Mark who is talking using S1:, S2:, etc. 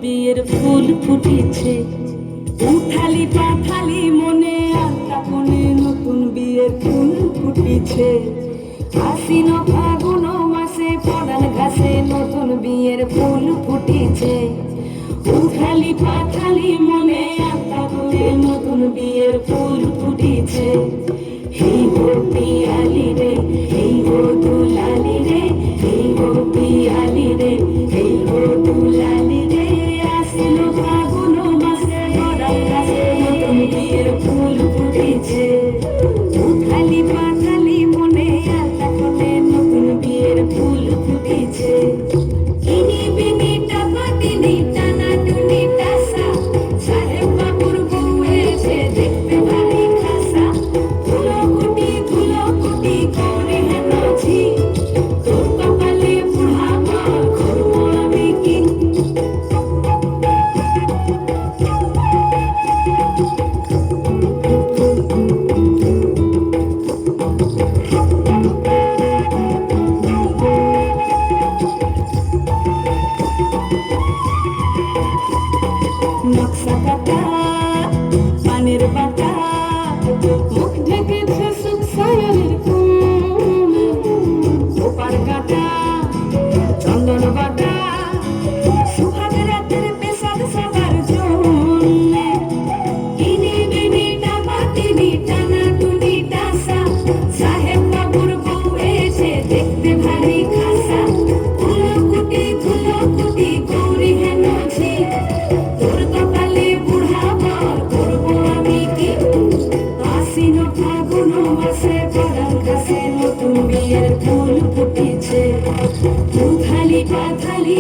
S1: বিয়ের ফুল ফুটেছে, উঠালি পাথালি মনে আলতা কোণে নতুন বিয়ের ফুল ফুটেছে। আশ্বিন ফাগুন মাসে পরাণ ঘাসে নতুন বিয়ের ফুল ফুটেছে, উঠালি পাথালি মনে আলতা কোণে নতুন বিয়ের ফুল ফুটেছে। এই গো পিয়ালি রে, এই গো দুলালি রে, এই গো পিয়ালি রে, এই গো দুলালি রে। ফাগুন মাসে পরাণ ঘাসে নতুন বিয়ের ফুল ফুটেছে, উঠালি পাথালি মনে আলতা কোণে নতুন বিয়ের ফুল ফুটেছে। ইনি বিনি টাপা দিনি টানা টুনি টাসা, সাহেব বাবুর বউ এসে দেখতে ভারী খাসা। ধুলোকুটি ধুলোকুটি করে হেনছি, তোর কপালে বুড়া বর করবো আমি কি। নকশা কাটা পানের বাটা, মুখ ঢেকেছে সুখ সায়ালের কোণ, ওপার কাটা চন্দন বাটা, সুহাগ রাতের পেশাদ সবার জন্য। ইনি বিনি টাপা তিনি টানা টুনি টাসা, সাহেব বাবুর বউ এসে দেখতে ভারী খাসা। ধুলোকুটি ধুলোকুটি গৌরী হেনছি, তোর কপালে বুড়া বর করবো আমি কি। আশ্বিন ফাগুন মাসে পরাণ ঘাসে নতুন বিয়ের ফুল ফুটেছে, উঠালি পাথালি